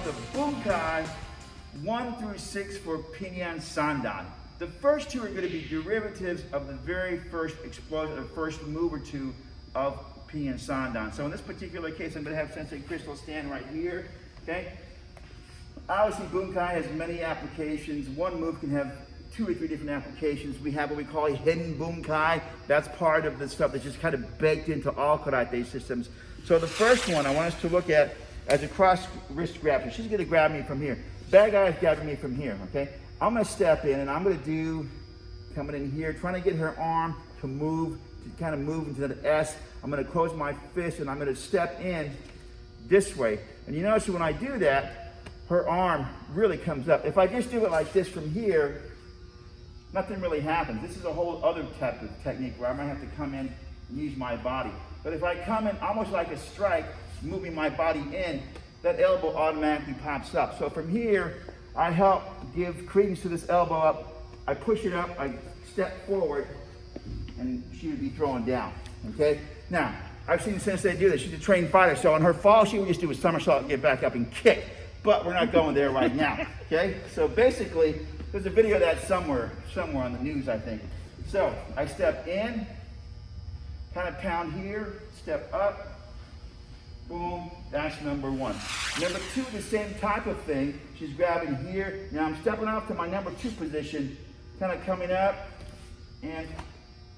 about the Bunkai 1 through 6 for Pinan Sandan. The first two are going to be derivatives of the very first explosion, or first move or two of Pinan Sandan. So in this particular case, I'm going to have Sensei Crystal stand right here. Okay. Obviously, Bunkai has many applications. One move can have 2 or 3 different applications. We have what we call a hidden Bunkai. That's part of the stuff that's just kind of baked into all karate systems. So the first one I want us to look at as a cross wrist grab. So she's going to grab me from here. Bad guy's grabbing me from here, okay? I'm going to step in and I'm going to do, coming in here, trying to get her arm to move, to kind of move into that S. I'm going to close my fist and I'm going to step in this way. And you notice when I do that, her arm really comes up. If I just do it like this from here, nothing really happens. This is a whole other type of technique where I might have to come in and use my body. But if I come in almost like a strike, moving my body in, that elbow automatically pops up. So from here, I help give credence to this elbow up. I push it up, I step forward, and she would be throwing down, okay? Now, I've seen Sensei do this. She's a trained fighter, so on her fall, she would just do a somersault and get back up and kick. But we're not going there right now, okay? So basically, there's a video of that somewhere on the news, I think. So I step in, kind of pound here, step up, boom, that's number 1. Number 2, the same type of thing. She's grabbing here. Now I'm stepping off to my number 2 position, kind of coming up and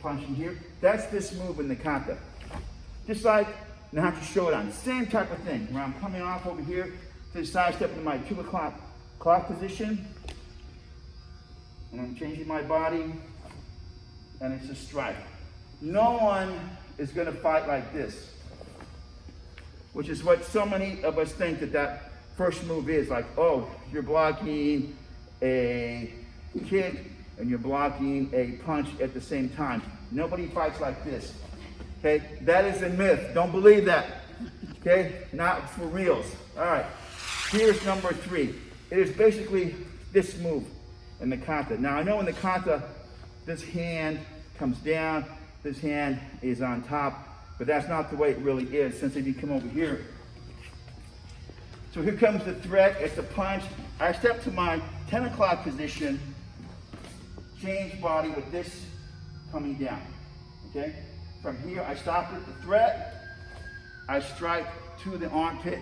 punching here. That's this move in the kata. Just like Nahachi Shodan, same type of thing, where I'm coming off over here to the side, step into my 2 o'clock clock position, and I'm changing my body, and it's a strike. No one is going to fight like this, which is what so many of us think that first move is. Like, oh, you're blocking a kick and you're blocking a punch at the same time. Nobody fights like this, okay? That is a myth. Don't believe that, okay? Not for reals. All right, here's number 3. It is basically this move in the kata. Now, I know in the kata, this hand comes down, this hand is on top, but that's not the way it really is, since if you come over here. So here comes the threat, it's a punch. I step to my 10 o'clock position, change body with this coming down, okay? From here, I stop at the threat, I strike to the armpit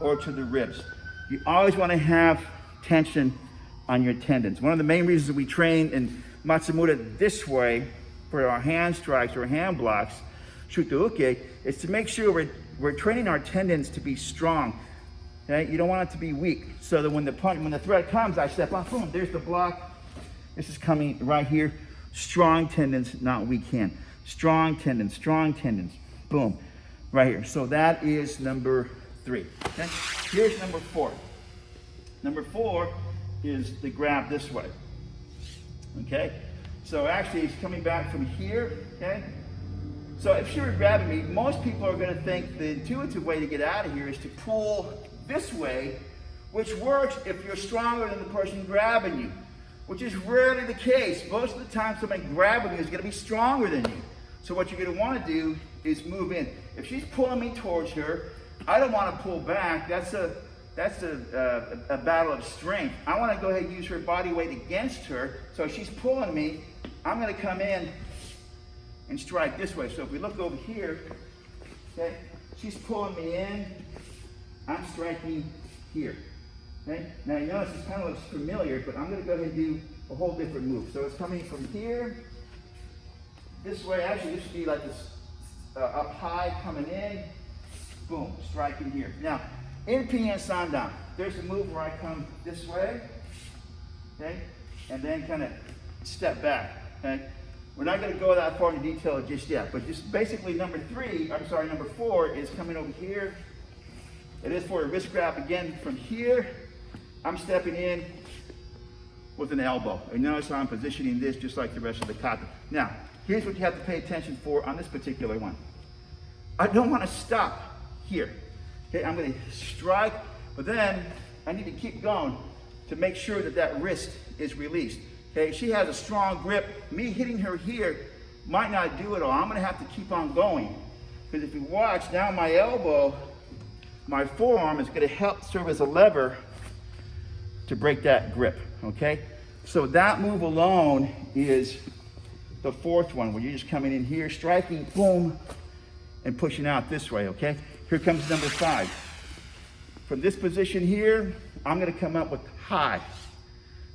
or to the ribs. You always want to have tension on your tendons. One of the main reasons we train in Matsumura this way for our hand strikes or hand blocks, Shuto-uke, is to make sure we're training our tendons to be strong. Okay? You don't want it to be weak. So that when the threat comes, I step off, boom, there's the block. This is coming right here. Strong tendons, not weak hand. Strong tendons, boom, right here. So that is number 3. Okay? Here's number 4. Number 4 is the grab this way. Okay? So actually, it's coming back from here, okay? So if she were grabbing me, most people are going to think the intuitive way to get out of here is to pull this way, which works if you're stronger than the person grabbing you, which is rarely the case. Most of the time, somebody grabbing you is going to be stronger than you. So what you're going to want to do is move in. If she's pulling me towards her, I don't want to pull back. That's a battle of strength. I want to go ahead and use her body weight against her. So if she's pulling me, I'm going to come in and strike this way. So if we look over here, okay, she's pulling me in, I'm striking here. Okay? Now you notice this kind of looks familiar, but I'm going to go ahead and do a whole different move. So it's coming from here, this way. Actually, this should be like this up high, coming in, boom, striking here. Now, in Pinan Sandan, there's a move where I come this way, okay, and then kind of step back, okay? We're not going to go that far into detail just yet, but just basically number 4 is coming over here. It is for a wrist grab again from here. I'm stepping in with an elbow. And notice how I'm positioning this just like the rest of the kata. Now, here's what you have to pay attention for on this particular one. I don't want to stop here. Okay, I'm going to strike, but then I need to keep going to make sure that that wrist is released. Okay, she has a strong grip. Me hitting her here might not do it all. I'm going to have to keep on going. Because if you watch, now my elbow, my forearm is gonna help serve as a lever to break that grip, okay? So that move alone is the fourth one, where you're just coming in here, striking, boom, and pushing out this way, okay? Here comes number 5. From this position here, I'm gonna come up with high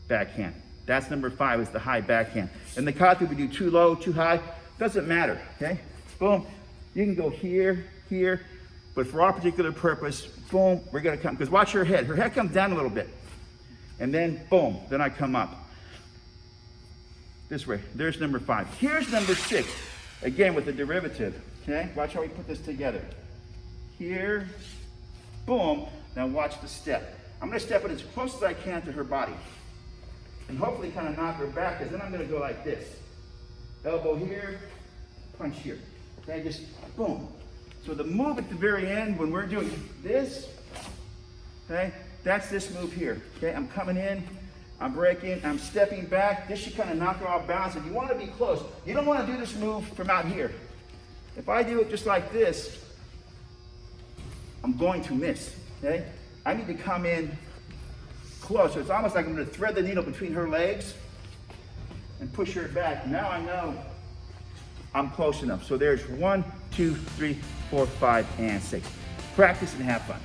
backhand. That's number 5, is the high backhand. In the kata, we do too low, too high, doesn't matter, okay? Boom, you can go here, here, but for our particular purpose, boom, we're gonna come, because watch her head comes down a little bit. And then, boom, then I come up. This way, there's number 5. Here's number 6, again with the derivative, okay? Watch how we put this together. Here, boom, now watch the step. I'm gonna step it as close as I can to her body. And hopefully kind of knock her back, because then I'm gonna go like this. Elbow here, punch here. Okay, just boom. So the move at the very end, when we're doing this, okay, that's this move here. Okay, I'm coming in, I'm breaking, I'm stepping back. This should kind of knock her off balance, and you want to be close. You don't want to do this move from out here. If I do it just like this, I'm going to miss, okay? I need to come in close. So it's almost like I'm going to thread the needle between her legs and push her back. Now I know I'm close enough. So there's 1, 2, 3, 4, 5, and 6. Practice and have fun.